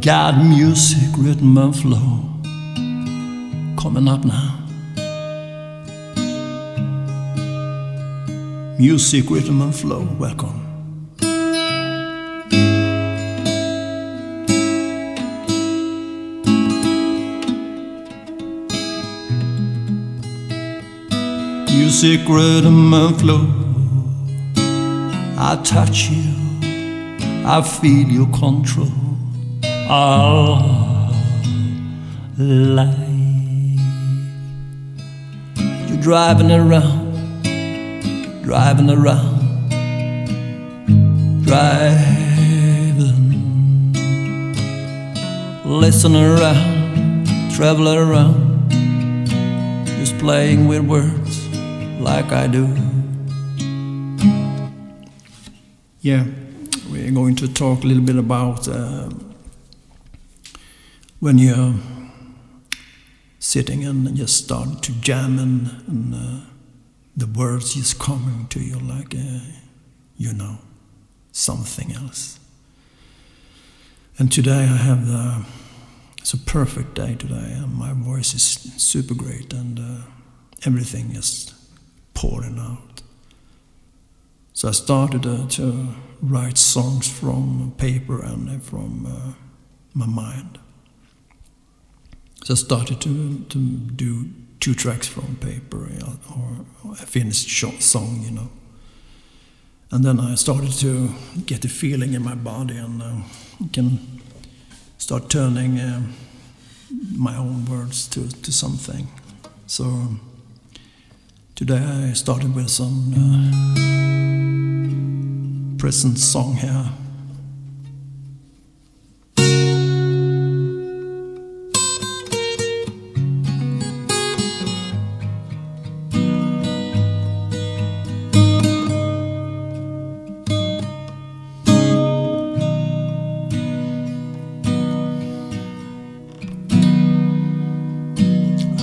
got music, rhythm and flow coming up now. Music, rhythm and flow, welcome. Music, rhythm and flow, I touch you, I feel your control. Our life, you're driving around, driving, listen around, travel around, just playing with words like I do. Yeah, we're going to talk a little bit about when you're sitting and just start to jam and the words just coming to you like, something else. And today I have it's a perfect day today. My voice is super great and everything is pouring out. So I started to write songs from paper and from my mind. So I started to do 2 tracks from paper or a finished song, And then I started to get the feeling in my body and can start turning my own words to something. So today I started with some present song here.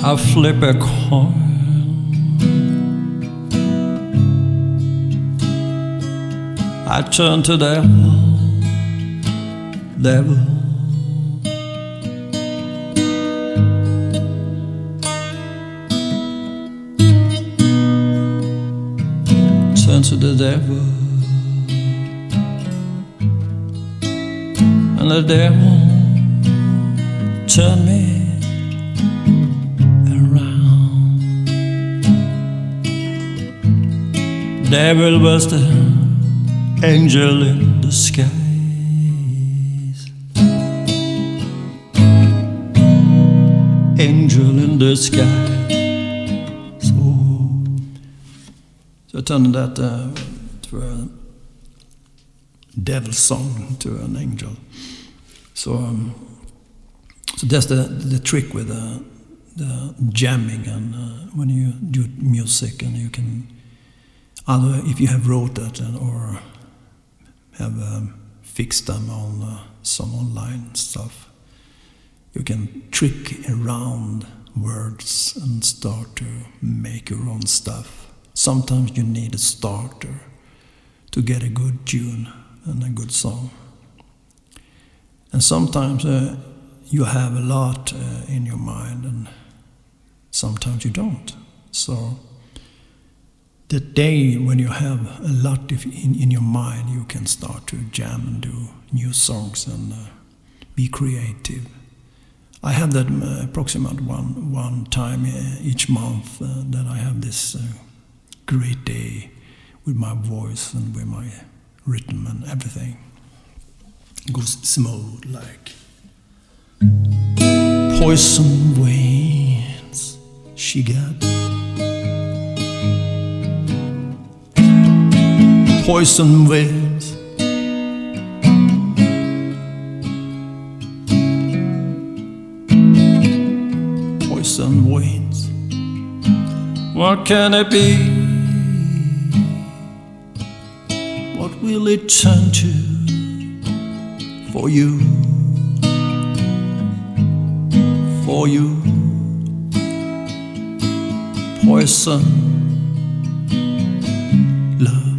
I flip a coin, I turn to devil. Turn to the devil, and the devil turn me. Devil was the angel in the skies. Angel in the sky. So I turned that to a devil song to an angel. So that's the trick with the jamming and when you do music and you can. If you have wrote that or have fixed them on some online stuff, you can trick around words and start to make your own stuff. Sometimes you need a starter to get a good tune and a good song. And sometimes you have a lot in your mind and sometimes you don't. So the day when you have a lot in your mind, you can start to jam and do new songs and be creative. I have that approximate one time each month that I have this great day with my voice and with my rhythm and everything. It goes smooth like poison winds she got. Poison winds, poison winds. What can it be? What will it turn to for you? For you, poison love.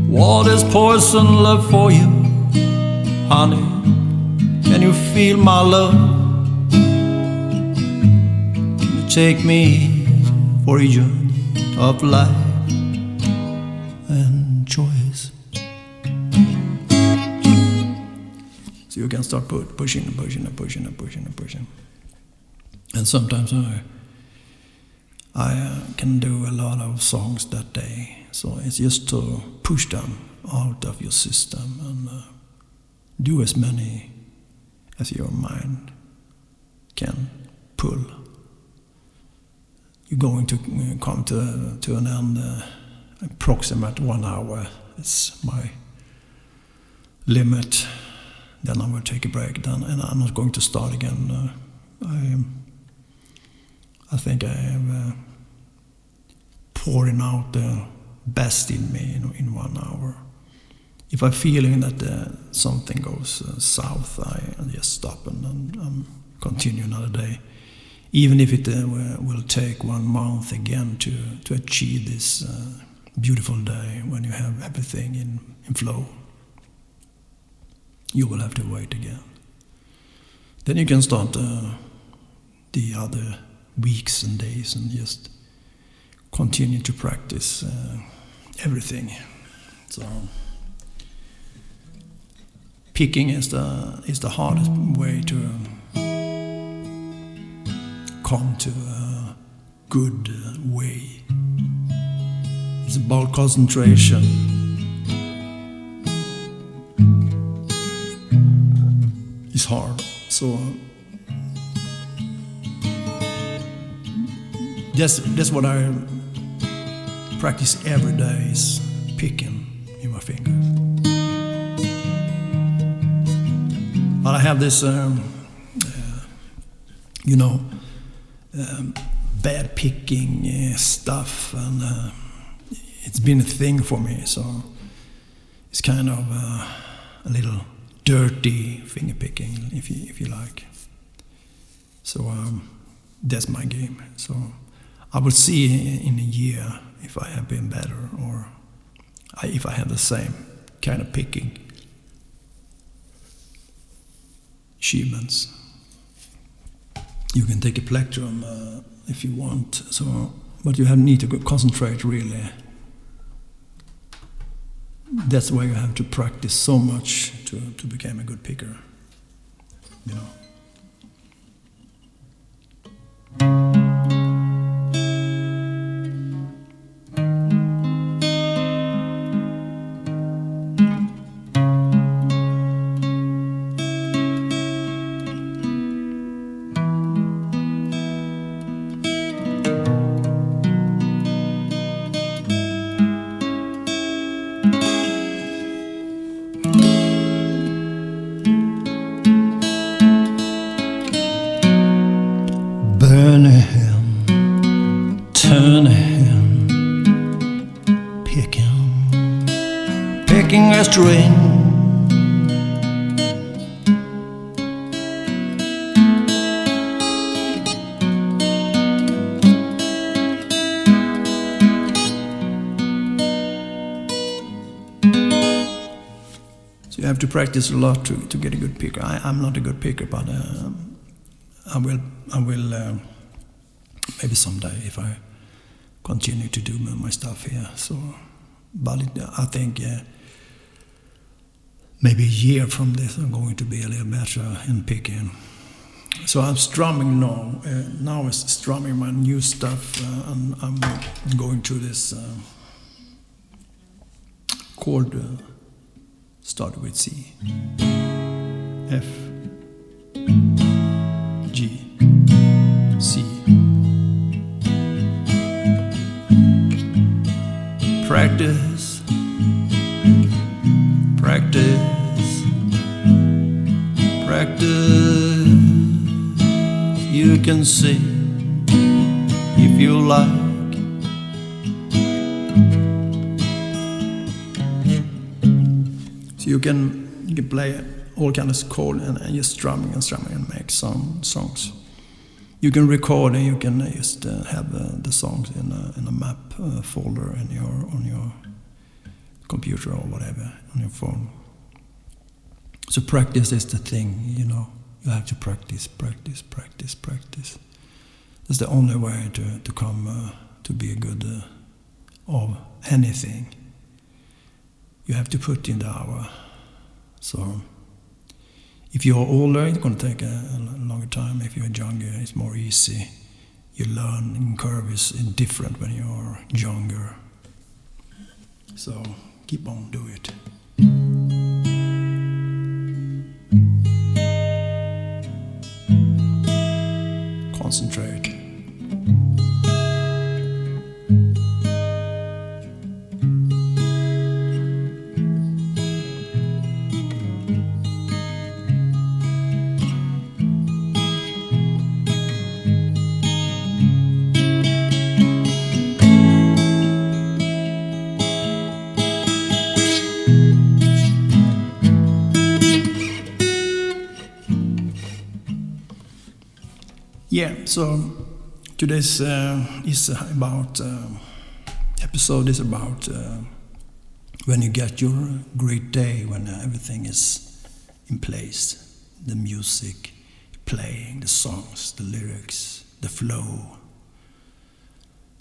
What is poison love for you? Honey, can you feel my love? Can you take me for a journey of life and choice? So you can start pushing and pushing and pushing and pushing and pushing. And sometimes I can do a lot of songs that day. So it's just to push them out of your system and do as many as your mind can pull. You're going to come to an end approximate 1 hour. It's my limit. Then I will take a break then, and I'm not going to start again. I think I am pouring out the best in me in 1 hour. If I'm feeling that something goes south, I just stop and continue another day. Even if it will take 1 month again to achieve this beautiful day when you have everything in flow, you will have to wait again. Then you can start the other weeks and days and just continue to practice everything. So picking is the hardest way to come to a good way. It's about concentration. It's hard. So that's what I practice every day, is picking in my fingers. But I have this, bad picking stuff, and it's been a thing for me. So it's kind of a little dirty finger picking, if you like. So that's my game. So I will see in a year if I have been better or if I have the same kind of picking achievements. You can take a plectrum if you want. So, but you need to concentrate really. That's why you have to practice so much to become a good picker. You know. Picking a string, so you have to practice a lot to get a good picker. I'm not a good picker, but I will maybe someday if I continue to do my stuff here. So, but I think maybe a year from this I'm going to be a little better in picking. So I'm strumming now. Now it's strumming my new stuff, and I'm going through this chord started with C, F, G, C. Practice, practice, practice. You can sing if you like. So you can play all kinds of chords and just strumming and make some songs. You can record and you can just have the songs in a map folder on your computer or whatever, on your phone. So practice is the thing, you know. You have to practice. That's the only way to come to be a good of anything. You have to put in the hour. So if you're older, it's going to take a longer time. If you're younger, it's more easy. Your learning curve is different when you're younger. So keep on, do it. Concentrate. Yeah, so today's is about episode is about when you get your great day, when everything is in place, the music playing, the songs, the lyrics, the flow.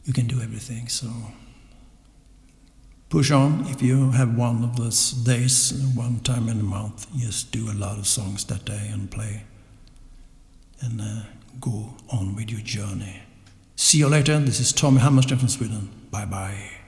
You can do everything. So push on. If you have one of those days, one time in a month, just do a lot of songs that day and play. And go on with your journey. See you later. This is Tommy Hammarsten from Sweden. Bye bye.